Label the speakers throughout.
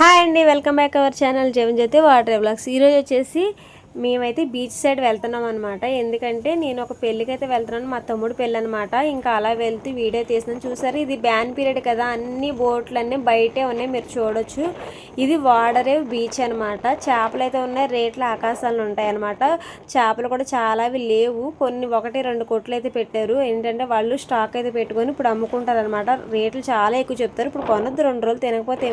Speaker 1: Hi అండి, welcome back our channel Jaganjyoti water vlogs. ఈరోజు వచ్చేసి మేమైతే బీచ్ సైడ్ వెళ్తున్నాం అనమాట. ఎందుకంటే నేను ఒక పెళ్ళికి అయితే వెళ్తున్నాను, మా తమ్ముడు పెళ్ళి అనమాట. ఇంకా అలా వెళ్తే వీడియో తీసినాను. చూసారు, ఇది బ్యాన్ పీరియడ్ కదా, అన్ని బోట్లు అన్నీ బయటే ఉన్నాయి, మీరు చూడొచ్చు. ఇది వాడరేవ్ బీచ్ అనమాట. చేపలు అయితే ఉన్నాయి, రేట్లు ఆకాశాలు ఉంటాయి అనమాట. చేపలు కూడా చాలా లేవు, కొన్ని 1-2 కొట్లు అయితే పెట్టారు. ఏంటంటే వాళ్ళు స్టాక్ అయితే పెట్టుకొని ఇప్పుడు అమ్ముకుంటారు అనమాట. రేట్లు చాలా ఎక్కువ చెప్తారు. ఇప్పుడు కొనద్దు, 2 రోజులు తినకపోతే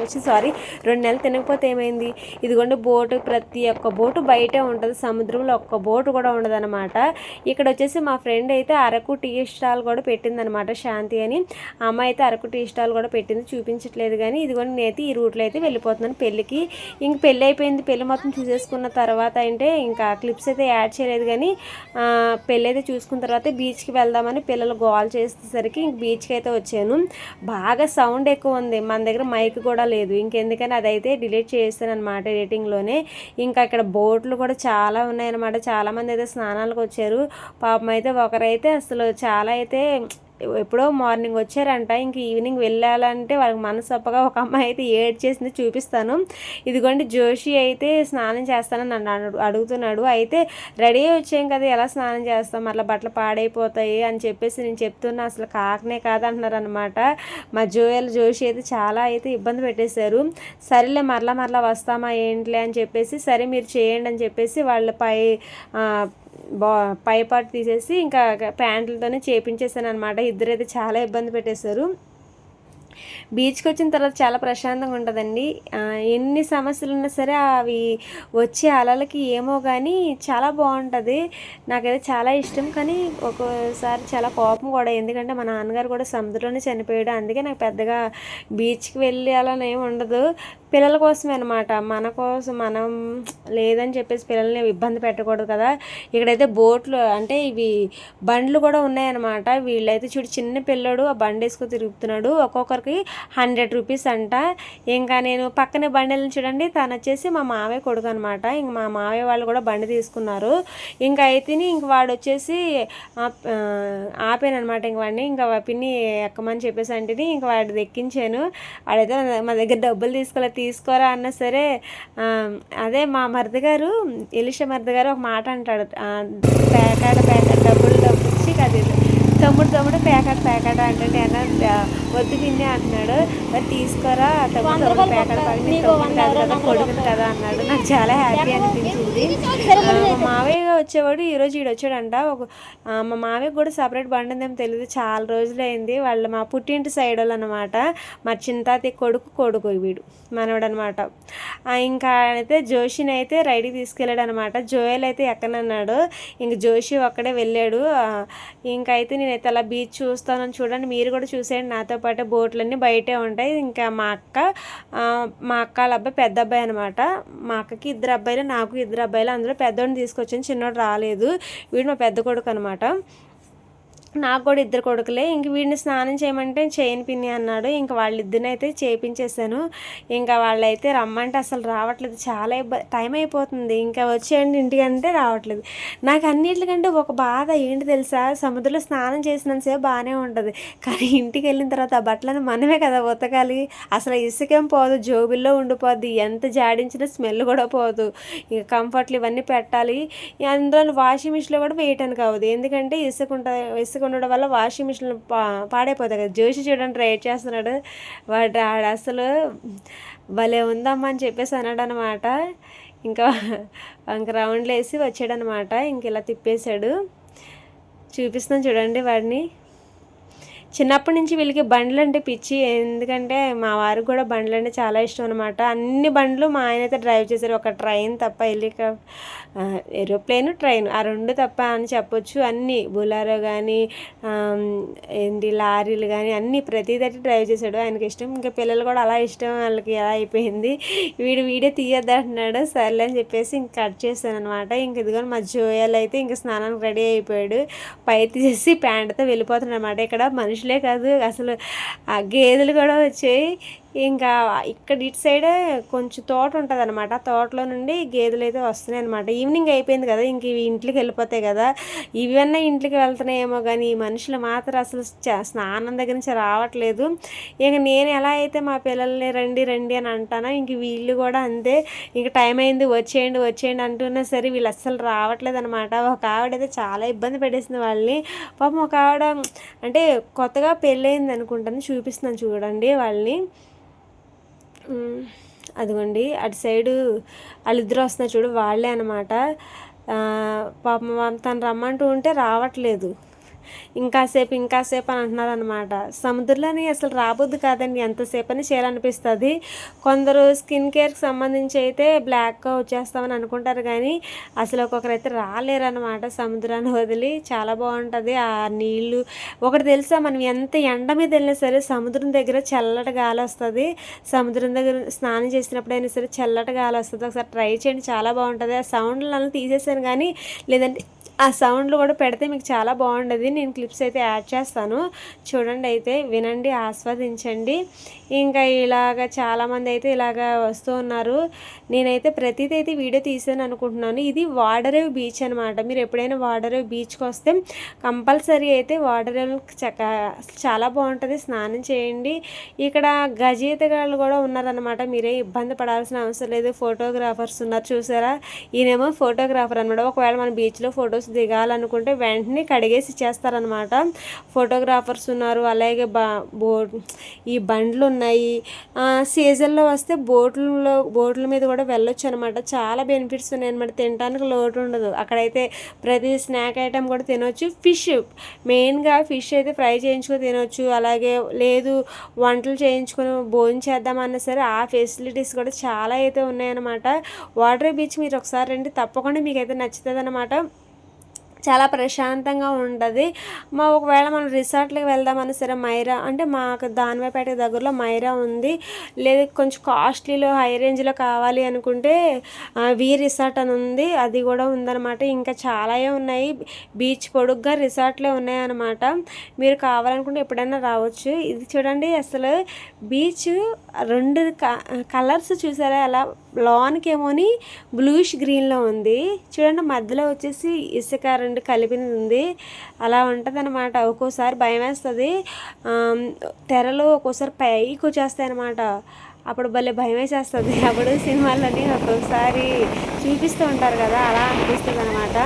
Speaker 1: 2 నెలలు తినకపోతే ఏమైంది. ఇదిగోండి బోటు, ప్రతి ఒక్క బోటు బయటే ఉంటుంది, సముద్రంలో ఒక్క బోటు కూడా ఉండదన్నమాట. ఇక్కడ వచ్చేసి మా ఫ్రెండ్ అయితే అరకు టీ స్టాల్ కూడా పెట్టిందనమాట, శాంతి అని. అమ్మ అయితే అరకు టీ స్టాల్ కూడా పెట్టింది, చూపించట్లేదు కానీ. ఇదిగోండి నేనైతే ఈ రూట్లో అయితే వెళ్ళిపోతున్నాను పెళ్ళికి. ఇంక పెళ్ళి అయిపోయింది, పెళ్ళి మొత్తం చూసేసుకున్న తర్వాత అంటే ఇంకా క్లిప్స్ అయితే యాడ్ చేయలేదు కానీ పెళ్ళి అయితే చూసుకున్న తర్వాత బీచ్కి వెళ్దామని పిల్లలు గోల్ చేసేసరికి ఇంక బీచ్కి అయితే వచ్చాను. బాగా సౌండ్ ఎక్కువ ఉంది, మన దగ్గర మైక్ కూడా లేదు. ఇంకెందుకని అదైతే డిలీట్ చేస్తాను అనమాట ఎడిటింగ్లోనే. ఇంకా ఇక్కడ బోట్లు కూడా చాలా ఉన్నాయన్నమాట. చాలామంది అయితే స్నానాలకు వచ్చారు. పాపం అయితే ఒకరైతే అసలు చాలా అయితే ఎప్పుడో మార్నింగ్ వచ్చారంట, ఇంక ఈవినింగ్ వెళ్ళాలంటే వాళ్ళకి మనసు ఒప్పగా ఒక అమ్మాయి అయితే ఏడ్ చేసింది, చూపిస్తాను. ఇదిగోండి జోషి అయితే స్నానం చేస్తానని నన్ను అడుగుతున్నాడు. అయితే రెడీ అయ్యి వచ్చాం కదా, ఎలా స్నానం చేస్తాం, అట్లా బట్టలు పాడైపోతాయి అని చెప్పేసి నేను చెప్తున్నా. అసలు కాకనే కాదంటున్నారు అనమాట. మా జోషి అయితే చాలా అయితే ఇబ్బంది పెట్టేశారు. సరేలే మరలా వస్తామా ఏంటిలే అని చెప్పేసి, సరే మీరు చేయండి అని చెప్పేసి వాళ్ళపై పైపాటు తీసేసి ఇంకా ప్యాంట్లతోనే చేపించేసాను అనమాట. ఇద్దరైతే చాలా ఇబ్బంది పెట్టేశారు. బీచ్కి వచ్చిన తర్వాత చాలా ప్రశాంతంగా ఉంటుందండి. ఎన్ని సమస్యలు ఉన్నా సరే అవి వచ్చే అలలకి ఏమో కానీ చాలా బాగుంటుంది. నాకైతే చాలా ఇష్టం, కానీ ఒక్కోసారి చాలా కోపం కూడా. ఎందుకంటే మా నాన్నగారు కూడా సముద్రంలోనే చనిపోయాడు. అందుకే నాకు పెద్దగా బీచ్కి వెళ్ళాలని ఏమి ఉండదు. పిల్లల కోసమే అనమాట, మన కోసం మనం లేదని చెప్పేసి పిల్లల్ని ఇబ్బంది పెట్టకూడదు కదా. ఇక్కడైతే బోట్లు అంటే ఇవి బండ్లు కూడా ఉన్నాయన్నమాట. వీళ్ళైతే చూడు, చిన్న పిల్లడు ఆ బండి వేసుకొని తిరుగుతున్నాడు. ఒక్కొక్కరికి 100 రూపీస్ అంట. ఇంకా నేను పక్కనే బండిని చూడండి, తను వచ్చేసి మా మావయ్య కొడుకు అనమాట. ఇంక మా మావయ్య వాళ్ళు కూడా బండి తీసుకున్నారు. ఇంకా అయితే ఇంక వాడు వచ్చేసి ఆపాను అనమాట. ఇంక వాడిని ఇంకా పిన్ని ఎక్కమని చెప్పేసి అంటే ఇంక వాడిది ఎక్కించాను. వాడైతే మా దగ్గర డబ్బులు తీసుకోరా అన్నా సరే, అదే మా మరిది గారు, ఎలిషా మరిది గారు ఒక మాట అంటాడు, ప్యాకెట్ డబ్బులు ఇచ్చి అది తమ్ముడు ప్యాకెట్ అంటే అన్న వద్దు పిన్ని అంటున్నాడు. మరి తీసుకోరా తమ్ముడు ప్యాకెట్ కదా, కొడుకుని కదా అన్నాడు. నాకు చాలా హ్యాపీ అనిపించింది. మా మావయ్య వచ్చేవాడు, ఈరోజు ఈడు వచ్చాడంట. మా మావయ్యకి కూడా సపరేట్ బండి ఉందేమో తెలియదు, చాలా రోజులైంది. వాళ్ళు మా పుట్టింటి సైడ్ వాళ్ళు అనమాట. మా చింతాతి కొడుకు వీడు మనవడు అనమాట. ఇంకా అయితే జోషిని అయితే రైడ్కి తీసుకెళ్ళాడు అనమాట. జోయల్ అయితే ఎక్కనన్నాడు, ఇంక జోషి ఒక్కడే వెళ్ళాడు. ఇంకా అయితే నేనైతే అలా బీచ్ చూస్తానని చూడండి, మీరు కూడా చూసేయండి నాతో పాటు. బోట్లన్నీ బయటే ఉంటాయి. ఇంకా మా అక్క వాళ్ళ అబ్బాయి పెద్ద అబ్బాయి అనమాట. మా అక్కకి 2 అబ్బాయిలు, నాకు 2 అబ్బాయిలు. అందులో పెద్దోడిని తీసుకొచ్చాను, చిన్నోడు రాలేదు. వీడు మా పెద్ద కొడుకు అనమాట. నాకు కూడా 2 కొడుకులే. ఇంక వీడిని స్నానం చేయమంటే చేయని పిన్ని అన్నాడు. ఇంక వాళ్ళిద్దరిని అయితే చేయించేసాను. ఇంకా వాళ్ళైతే రమ్మంటే అసలు రావట్లేదు, చాలా టైం అయిపోతుంది, ఇంకా వచ్చేయండి ఇంటికంటే రావట్లేదు. నాకు అన్నిటికంటే ఒక బాధ ఏంటి తెలుసా, సముద్రంలో స్నానం చేసినంతసేపు బాగానే ఉంటుంది, కానీ ఇంటికి వెళ్ళిన తర్వాత ఆ బట్టలను మనమే కదా ఉతకాలి. అసలు ఇసుకేం పోదు, జోబుల్లో ఉండిపోద్ది, ఎంత జాడించినా స్మెల్ కూడా పోదు. ఇక కంఫర్ట్లు ఇవన్నీ పెట్టాలి. అందులో వాషింగ్ మిషన్లో కూడా వేయటానికి అవ్వదు, ఎందుకంటే ఇసుక ఉండడం వల్ల వాషింగ్ మిషన్ పాడైపోతాయి కదా. జోషి చూడండి రైడ్ చేస్తున్నాడు, వాడు అసలు భలే ఉందమ్మా అని చెప్పేసి అన్నాడు అనమాట. ఇంకా రౌండ్లు వేసి వచ్చాడనమాట. ఇంక ఇలా తిప్పేశాడు, చూపిస్తాను చూడండి వాడిని. చిన్నప్పటి నుంచి వీళ్ళకి బండ్లు అంటే పిచ్చి, ఎందుకంటే మా వారికి కూడా బండ్లు అంటే చాలా ఇష్టం అనమాట. అన్ని బండ్లు మా ఆయన అయితే డ్రైవ్ చేశారు, ఒక ట్రైన్ తప్ప, ఏరోప్లేను ట్రైన్, ఆ 2 తప్ప అని చెప్పొచ్చు. అన్నీ బులారో కానీ ఏంటి లారీలు కానీ అన్నీ ప్రతిదీ డ్రైవ్ చేశాడు, ఆయనకి ఇష్టం. ఇంకా పిల్లలు కూడా అలా ఇష్టం వాళ్ళకి ఎలా అయిపోయింది. వీడియో తీయద్దంటున్నాడు, సర్లే అని చెప్పేసి ఇంక కట్ చేశాను అనమాట. ఇంక ఇదిగో మా జోయల్ అయితే ఇంక స్నానానికి రెడీ అయిపోయాడు, పై తీసేసి ప్యాంటుతో వెళ్ళిపోతున్నాడు అనమాట. ఇక్కడ మనుషులే కాదు అసలు ఆ గేదెలు కూడా వచ్చాయి. ఇంకా ఇక్కడ ఇటు సైడే కొంచెం తోట ఉంటుంది అనమాట. తోటలో నుండి గేదెలు అయితే వస్తున్నాయి అనమాట. ఈవినింగ్ అయిపోయింది కదా, ఇంక ఇవి ఇంట్లోకి వెళ్ళిపోతాయి కదా. ఇవన్నీ ఇంట్లోకి వెళ్తున్నాయేమో కానీ ఈ మనుషులు మాత్రం అసలు స్నానం దగ్గర నుంచి రావట్లేదు. ఇక నేను ఎలా అయితే మా పిల్లల్ని రండి రండి అని అంటానో ఇంక వీళ్ళు కూడా అంతే. ఇంక టైం అయింది వచ్చేయండి వచ్చేయండి అంటున్నా సరే వీళ్ళు అస్సలు రావట్లేదు అనమాట. ఒక ఆవిడైతే చాలా ఇబ్బంది పెట్టేసింది వాళ్ళని. పాపం ఒక ఆవిడ అంటే కొత్తగా పెళ్ళయింది అనుకుంటాను, చూపిస్తున్నాను చూడండి వాళ్ళని. అదిగోండి అటు సైడు వాళ్ళిద్దరు వస్తున్నారు చూడు, వాళ్ళే అనమాట. పాపం తను రమ్మంటూ ఉంటే రావట్లేదు. ఇంకాసేపు ఇంకాసేపు అని అంటున్నారు అనమాట. సముద్రంలోని అసలు రాబోద్దు కాదండి, ఎంతసేపు అని చేయాలనిపిస్తుంది. కొందరు స్కిన్ కేర్కి సంబంధించి అయితే బ్లాక్గా వచ్చేస్తామని అనుకుంటారు కానీ అసలు ఒక్కొక్కరైతే రాలేరు అనమాట సముద్రాన్ని వదిలి. చాలా బాగుంటుంది ఆ నీళ్ళు. ఒకటి తెలుసా, మనం ఎంత ఎండ మీద వెళ్ళినా సరే సముద్రం దగ్గర చల్లటి గాలి వస్తుంది. సముద్రం దగ్గర స్నానం చేసినప్పుడైనా సరే చల్లటి గాలి వస్తుంది. ఒకసారి ట్రై చేయండి, చాలా బాగుంటుంది. ఆ సౌండ్లను తీసేసాను కానీ లేదంటే ఆ సౌండ్లు కూడా పెడితే మీకు చాలా బాగుండదు. నేను క్లిప్స్ అయితే యాడ్ చేస్తాను, చూడండి, అయితే వినండి, ఆస్వాదించండి. ఇంకా ఇలాగ చాలామంది అయితే ఇలాగ వస్తూ ఉన్నారు. నేనైతే ప్రతిదీ అయితే వీడియో తీసాను అనుకుంటున్నాను. ఇది వాడరేవ్ బీచ్ అనమాట. మీరు ఎప్పుడైనా వాడరేవ్ బీచ్కి వస్తే కంపల్సరీ అయితే వాడరేవ్ చాలా బాగుంటుంది, స్నానం చేయండి. ఇక్కడ గజయితగాళ్ళు కూడా ఉన్నారనమాట. మీరే ఇబ్బంది పడాల్సిన అవసరం లేదు. ఫోటోగ్రాఫర్స్ ఉన్నారు చూసారా, ఈయనేమో ఫోటోగ్రాఫర్ అనమాట. ఒకవేళ మన బీచ్లో ఫొటోస్ దిగాలనుకుంటే వెంటనే కడిగేసి ఇచ్చేస్తారనమాట. ఫోటోగ్రాఫర్స్ ఉన్నారు. అలాగే ఈ బండ్లు ఉన్నాయి. సీజన్లో వస్తే బోట్ల మీద కూడా వెళ్ళొచ్చు అనమాట. చాలా బెనిఫిట్స్ ఉన్నాయి అనమాట. తినడానికి లోటు ఉండదు. అక్కడైతే ప్రతి స్నాక్ ఐటెం కూడా తినొచ్చు. ఫిష్ మెయిన్గా ఫిష్ అయితే ఫ్రై చేయించుకొని తినొచ్చు. అలాగే లేదు వంటలు చేయించుకొని భోజనం చేద్దామన్నా సరే ఆ ఫెసిలిటీస్ కూడా చాలా అయితే ఉన్నాయన్నమాట. వాటర్ బీచ్ మీరు ఒకసారి రండి, తప్పకుండా మీకైతే నచ్చుతుంది అనమాట. చాలా ప్రశాంతంగా ఉంటుంది. ఒకవేళ మనం రిసార్ట్లకు వెళ్దామని సరే మైరా అంటే మాకు దానివైపేట దగ్గరలో మైరా ఉంది. లేదు కొంచెం కాస్ట్లీలో హై రేంజ్లో కావాలి అనుకుంటే వి రిసార్ట్ అని ఉంది, అది కూడా ఉందన్నమాట. ఇంకా చాలా ఉన్నాయి, బీచ్ పొడుగ్గా రిసార్ట్లే ఉన్నాయన్నమాట. మీరు కావాలనుకుంటే ఎప్పుడైనా రావచ్చు. ఇది చూడండి, అసలు బీచ్ రెండు కలర్స్ చూసారా, అలా లాన్కి ఏమోని బ్లూష్ గ్రీన్లో ఉంది చూడండి, మధ్యలో వచ్చేసి ఇసుక రెండు కలిపినది ఉంది. అలా ఉంటుంది అనమాట. ఒక్కోసారి భయం వేస్తుంది, తెరలు ఒక్కోసారి పైకి వచ్చేస్తాయి అనమాట. అప్పుడు భలే భయం వేసేస్తుంది. అప్పుడు సినిమాలని ఒక్కొక్కసారి చూపిస్తూ ఉంటారు కదా, అలా అనిపిస్తుంది అనమాట.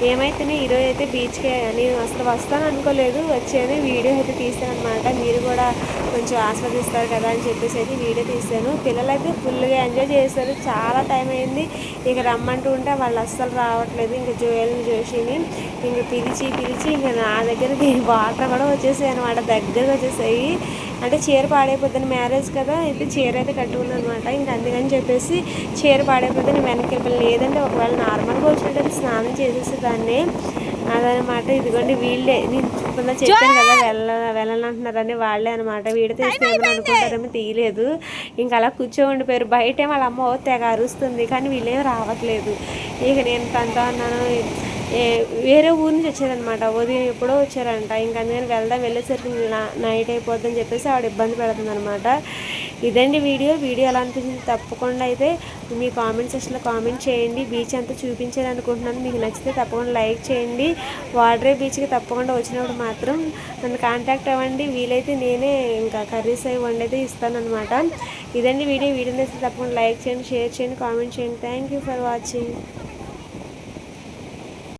Speaker 1: ఏమైతేనే ఈరోజు అయితే బీచ్కి నేను అసలు వస్తాను అనుకోలేదు, వచ్చేది వీడియో అయితే తీసాను అనమాట. మీరు కూడా కొంచెం ఆస్వాదిస్తారు కదా అని చెప్పేసి అయితే వీడియో తీసాను. పిల్లలైతే ఫుల్గా ఎంజాయ్ చేశారు. చాలా టైం అయింది, ఇక రమ్మంటూ ఉంటే వాళ్ళు అస్సలు రావట్లేదు. ఇంక జోషిని ఇంక పిలిచి ఇంక నా దగ్గరికి వాటర్ కూడా వచ్చేసాయి అనమాట, దగ్గరకు వచ్చేసాయి. అంటే చీర పాడైపోతుంది, మ్యారేజ్ కదా, అయితే చీర అయితే కట్టుకున్నాను అనమాట. ఇంక అందుకని చెప్పేసి చీర పాడైపోతే నేను వెనక్కి వెళ్ళిపోయి, లేదంటే ఒకవేళ నార్మల్గా వచ్చినట్టు స్నానం చేసేసి దాన్ని అదనమాట. ఇదిగోండి వీళ్ళే, నేను చెప్పాను కదా వెళ్ళాలంటున్నారని, వాళ్ళే అనమాట. వీడితే ఏమని అనుకుంటారేమో, తీయలేదు. ఇంకా అలా కూర్చోండిపోయారు. బయట వాళ్ళ అమ్మ తెగ అరుస్తుంది కానీ వీళ్ళేం రావట్లేదు. ఇక నేను తనతో అన్నాను, వేరే ఊరి నుంచి వచ్చారనమాట, ఉదయం ఎప్పుడో వచ్చారంట. ఇంకా అందుకని వెళ్ళేసరికి నైట్ అయిపోద్దని చెప్పేసి ఆవిడ ఇబ్బంది పెడుతుంది అనమాట. ఇదండి వీడియో ఎలా అనిపించింది తప్పకుండా అయితే మీ కామెంట్ సెక్షన్లో కామెంట్ చేయండి. బీచ్ అంతా చూపించాను అనుకుంటున్నాను, మీకు నచ్చితే తప్పకుండా లైక్ చేయండి. వాటర్ బీచ్కి తప్పకుండా వచ్చినప్పుడు మాత్రం నన్ను కాంటాక్ట్ అవ్వండి. వీలైతే నేనే ఇంకా కర్రీస్ అవి వండైతే ఇస్తాను అనమాట. ఇదండి వీడియో నచ్చితే తప్పకుండా లైక్ చేయండి, షేర్ చేయండి, కామెంట్ చేయండి. Thank you for watching.